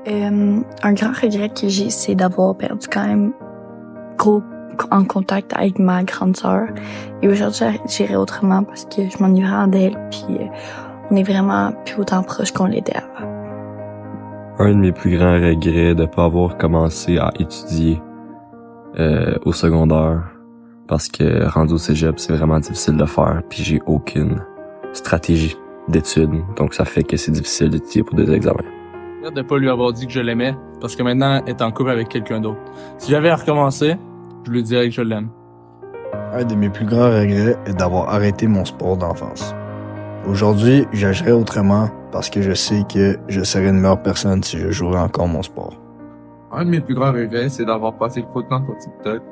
Un grand regret que j'ai, c'est d'avoir perdu quand même gros en contact avec ma grande sœur. Et aujourd'hui, j'irai autrement parce que je m'ennuie vraiment d'elle, puis on est vraiment plus autant proches qu'on l'était avant. Un de mes plus grands regrets de pas avoir commencé à étudier au secondaire, parce que rendu au cégep, c'est vraiment difficile de faire, puis j'ai aucune stratégie d'études, donc ça fait que c'est difficile d'étudier pour des examens. De pas lui avoir dit que je l'aimais, parce que maintenant, elle est en couple avec quelqu'un d'autre. Si j'avais à recommencer, je lui dirais que je l'aime. Un de mes plus grands regrets est d'avoir arrêté mon sport d'enfance. Aujourd'hui, j'agirais autrement parce que je sais que je serais une meilleure personne si je jouerais encore mon sport. Un de mes plus grands regrets, c'est d'avoir passé trop de temps sur TikTok.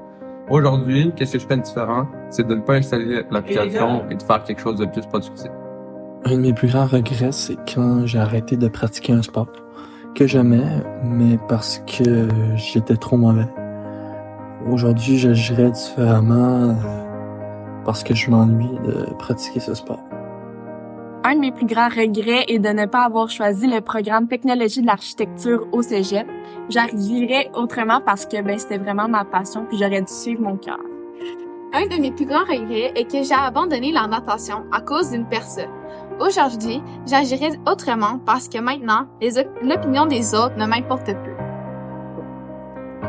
Aujourd'hui, qu'est-ce que je fais de différent? C'est de ne pas installer l'application et de faire quelque chose de plus productif. Un de mes plus grands regrets, c'est quand j'ai arrêté de pratiquer un sport que j'aimais, mais parce que j'étais trop mauvais. Aujourd'hui, j'agirais différemment parce que je m'ennuie de pratiquer ce sport. Un de mes plus grands regrets est de ne pas avoir choisi le programme Technologie de l'architecture au cégep. J'agirais autrement parce que c'était vraiment ma passion puis j'aurais dû suivre mon cœur. Un de mes plus grands regrets est que j'ai abandonné la natation à cause d'une personne. Aujourd'hui, j'agirais autrement parce que maintenant, l'opinion des autres ne m'importe plus.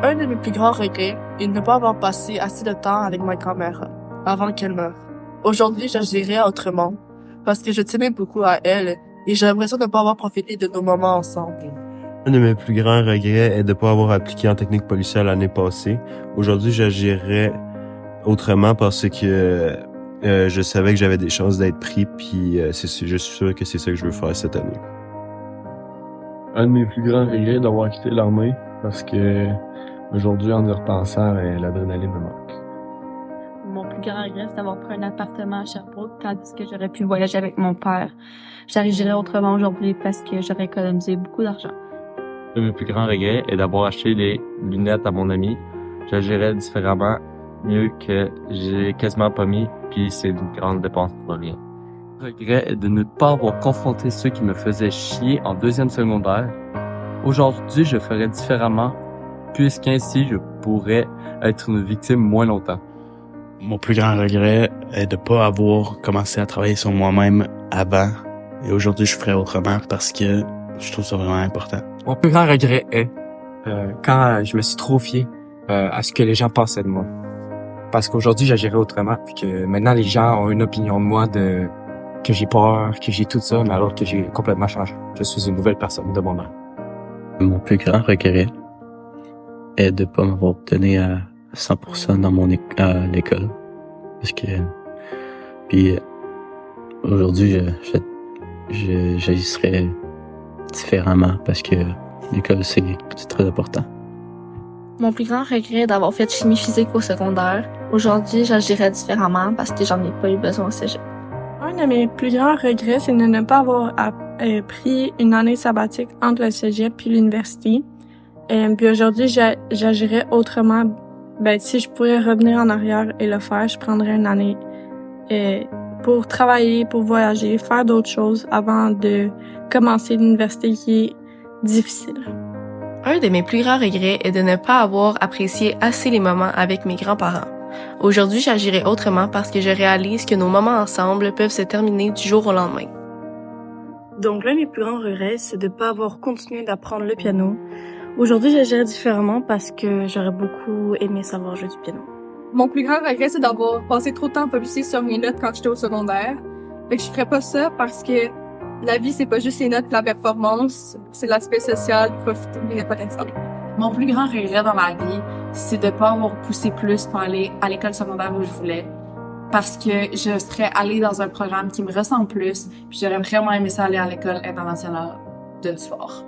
Un de mes plus grands regrets est de ne pas avoir passé assez de temps avec ma grand-mère avant qu'elle meure. Aujourd'hui, j'agirais autrement parce que je tenais beaucoup à elle et j'ai l'impression de ne pas avoir profité de nos moments ensemble. Un de mes plus grands regrets est de ne pas avoir appliqué en technique policière l'année passée. Aujourd'hui, j'agirais autrement parce que je savais que j'avais des chances d'être pris, puis je suis sûr que c'est ça que je veux faire cette année. Un de mes plus grands regrets est d'avoir quitté l'armée, parce que aujourd'hui, en y repensant, l'adrénaline me manque. Mon plus grand regret, c'est d'avoir pris un appartement à Sherbrooke, tandis que j'aurais pu voyager avec mon père. J'agirais autrement aujourd'hui parce que j'aurais économisé beaucoup d'argent. Un de mes plus grands regrets est d'avoir acheté des lunettes à mon ami. J'agirais différemment, mieux que j'ai quasiment pas mis, puis c'est une grande dépense pour rien. Le regret est de ne pas avoir confronté ceux qui me faisaient chier en deuxième secondaire. Aujourd'hui, je ferais différemment, puisqu'ainsi je pourrais être une victime moins longtemps. Mon plus grand regret est de pas avoir commencé à travailler sur moi-même avant. Et aujourd'hui, je ferais autrement parce que je trouve ça vraiment important. Mon plus grand regret est quand je me suis trop fié à ce que les gens pensaient de moi. Parce qu'aujourd'hui, j'agirais autrement, puis que maintenant, les gens ont une opinion de moi que j'ai peur, que j'ai tout ça, mais alors que j'ai complètement changé. Je suis une nouvelle personne de mon âme. Mon plus grand regret est de pas m'avoir donné à 100% dans à l'école. Parce que, puis aujourd'hui, j'agisserais différemment parce que l'école, c'est très important. Mon plus grand regret est d'avoir fait chimie physique au secondaire. Aujourd'hui, j'agirais différemment parce que j'en ai pas eu besoin au cégep. Un de mes plus grands regrets, c'est de ne pas avoir pris une année sabbatique entre le cégep puis l'université. Puis aujourd'hui, j'agirais autrement. Si je pourrais revenir en arrière et le faire, je prendrais une année pour travailler, pour voyager, faire d'autres choses avant de commencer l'université qui est difficile. Un de mes plus grands regrets est de ne pas avoir apprécié assez les moments avec mes grands-parents. Aujourd'hui, j'agirais autrement parce que je réalise que nos moments ensemble peuvent se terminer du jour au lendemain. Donc l'un de mes plus grands regrets, c'est de ne pas avoir continué d'apprendre le piano. Aujourd'hui, j'agirais différemment parce que j'aurais beaucoup aimé savoir jouer du piano. Mon plus grand regret, c'est d'avoir passé trop de temps à focusser sur mes notes quand j'étais au secondaire. Fait que je ferais pas ça parce que la vie, c'est pas juste les notes, la performance, c'est l'aspect social, profiter des potentiels. Mon plus grand regret dans ma vie, c'est de pas avoir poussé plus pour aller à l'école secondaire où je voulais. Parce que je serais allée dans un programme qui me ressemble plus, puis j'aurais vraiment aimé ça aller à l'école internationale de sport.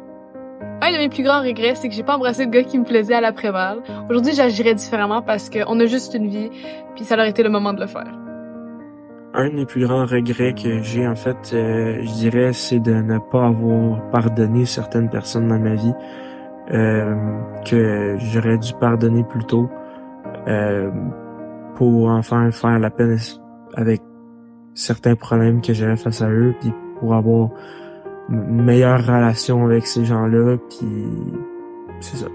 Un de mes plus grands regrets, c'est que j'ai pas embrassé le gars qui me plaisait à l'après-balle. Aujourd'hui, j'agirais différemment parce qu'on a juste une vie, puis ça aurait été le moment de le faire. Un des plus grands regrets que j'ai, en fait, je dirais, c'est de ne pas avoir pardonné certaines personnes dans ma vie, que j'aurais dû pardonner plus tôt, pour enfin faire la peine avec certains problèmes que j'avais face à eux, puis pour avoir une meilleure relation avec ces gens-là, puis c'est ça.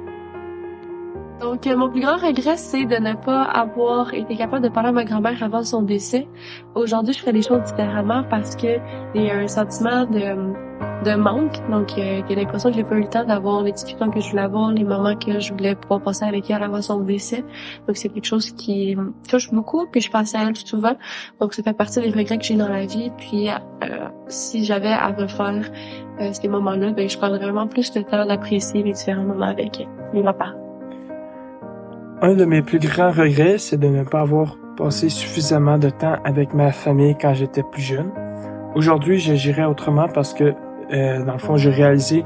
Donc, mon plus grand regret, c'est de ne pas avoir été capable de parler à ma grand-mère avant son décès. Aujourd'hui, je ferais les choses différemment parce que il y a un sentiment de manque. Donc, j'ai l'impression que j'ai pas eu le temps d'avoir les discussions que je voulais avoir, les moments que je voulais pouvoir passer avec elle avant son décès. Donc, c'est quelque chose qui me touche beaucoup, puis je pense à elle souvent. Donc, ça fait partie des regrets que j'ai dans la vie. Puis, si j'avais à refaire ces moments-là, ben, je prendrais vraiment plus le temps d'apprécier les différents moments avec mes parents. Un de mes plus grands regrets, c'est de ne pas avoir passé suffisamment de temps avec ma famille quand j'étais plus jeune. Aujourd'hui, j'agirais autrement parce que, dans le fond, j'ai réalisé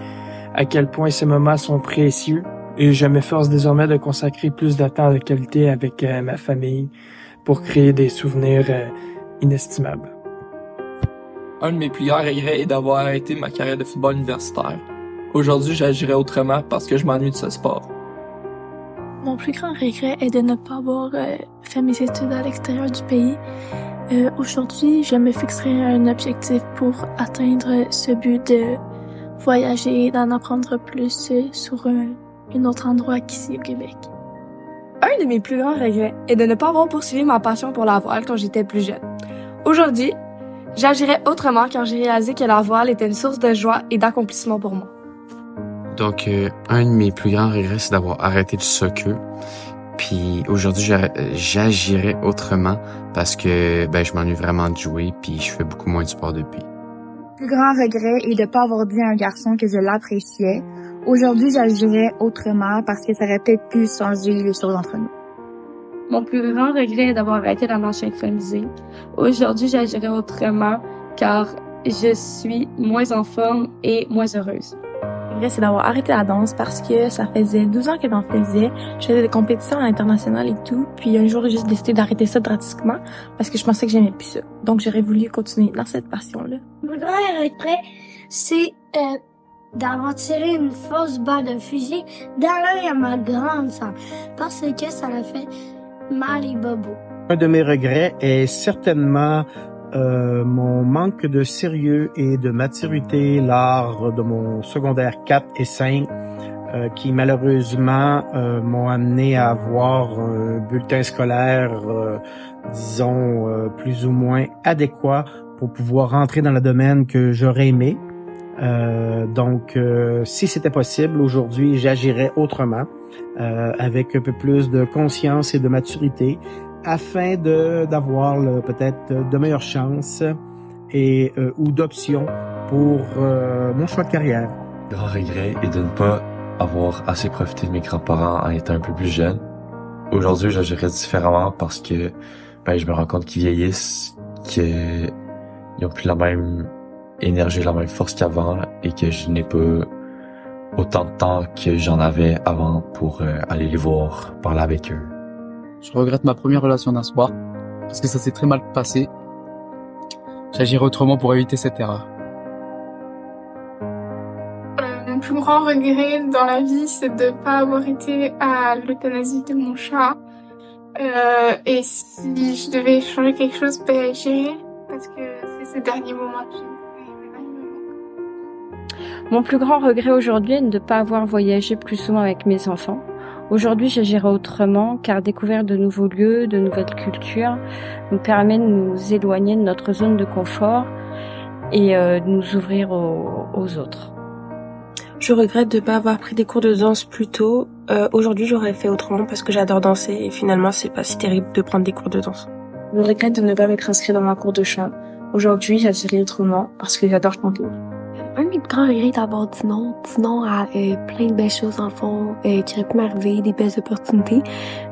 à quel point ces moments sont précieux et je m'efforce désormais de consacrer plus de temps de qualité avec ma famille pour créer des souvenirs inestimables. Un de mes plus grands regrets est d'avoir arrêté ma carrière de football universitaire. Aujourd'hui, j'agirais autrement parce que je m'ennuie de ce sport. Mon plus grand regret est de ne pas avoir fait mes études à l'extérieur du pays. Aujourd'hui, je me fixerai un objectif pour atteindre ce but de voyager et d'en apprendre plus sur un autre endroit qu'ici au Québec. Un de mes plus grands regrets est de ne pas avoir poursuivi ma passion pour la voile quand j'étais plus jeune. Aujourd'hui, j'agirais autrement car j'ai réalisé que la voile était une source de joie et d'accomplissement pour moi. Donc, un de mes plus grands regrets, c'est d'avoir arrêté le soccer. Puis aujourd'hui, j'agirais autrement parce que je m'ennuie vraiment de jouer puis je fais beaucoup moins de sport depuis. Le plus grand regret est de pas avoir dit à un garçon que je l'appréciais. Aujourd'hui, j'agirais autrement parce que ça aurait peut-être pu changer les choses entre nous. Mon plus grand regret est d'avoir arrêté la marche synchronisée. Aujourd'hui, j'agirais autrement car je suis moins en forme et moins heureuse. Le regret, c'est d'avoir arrêté la danse parce que ça faisait 12 ans que j'en faisais. Je faisais des compétitions internationales et tout. Puis un jour, j'ai juste décidé d'arrêter ça drastiquement parce que je pensais que j'aimais plus ça. Donc, j'aurais voulu continuer dans cette passion-là. Mon grand regret, c'est d'avoir tiré une fausse balle de fusil dans l'œil à ma grande sœur parce que ça l'a fait mal et bobo. Un de mes regrets est certainement mon manque de sérieux et de maturité lors de mon secondaire 4 et 5 qui malheureusement m'ont amené à avoir un bulletin scolaire disons plus ou moins adéquat pour pouvoir rentrer dans le domaine que j'aurais aimé. Donc si c'était possible, aujourd'hui j'agirais autrement avec un peu plus de conscience et de maturité afin d'avoir peut-être de meilleures chances et ou d'options pour mon choix de carrière. Le grand regret est de ne pas avoir assez profité de mes grands-parents en étant un peu plus jeune. Aujourd'hui, j'agirais différemment parce que je me rends compte qu'ils vieillissent, qu'ils n'ont plus la même énergie, la même force qu'avant et que je n'ai pas autant de temps que j'en avais avant pour aller les voir, parler avec eux. Je regrette ma première relation d'un soir, parce que ça s'est très mal passé. J'agirai autrement pour éviter cette erreur. Mon plus grand regret dans la vie, c'est de pas avoir été à l'euthanasie de mon chat. Et si je devais changer quelque chose, j'irais, parce que c'est ces derniers moments qui Mon plus grand regret aujourd'hui est de ne pas avoir voyagé plus souvent avec mes enfants. Aujourd'hui, j'agirai autrement car découvrir de nouveaux lieux, de nouvelles cultures nous permet de nous éloigner de notre zone de confort et de nous ouvrir aux autres. Je regrette de ne pas avoir pris des cours de danse plus tôt. Aujourd'hui, j'aurais fait autrement parce que j'adore danser et finalement, c'est pas si terrible de prendre des cours de danse. Je regrette de ne pas m'être inscrit dans un cours de chant. Aujourd'hui, j'agirai autrement parce que j'adore chanter. Un de mes plus grands regrets est d'avoir dit non à plein de belles choses dans le fond qui auraient pu m'arriver, des belles opportunités.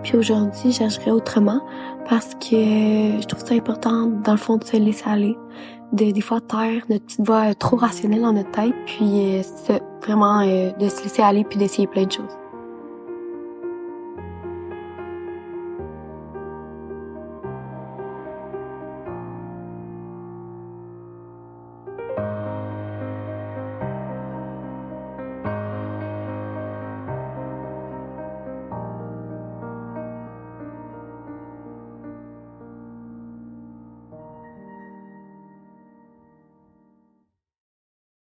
Puis aujourd'hui, j'agirais autrement parce que je trouve ça important dans le fond de se laisser aller, des fois taire notre petite voix trop rationnelle dans notre tête, puis vraiment de se laisser aller puis d'essayer plein de choses.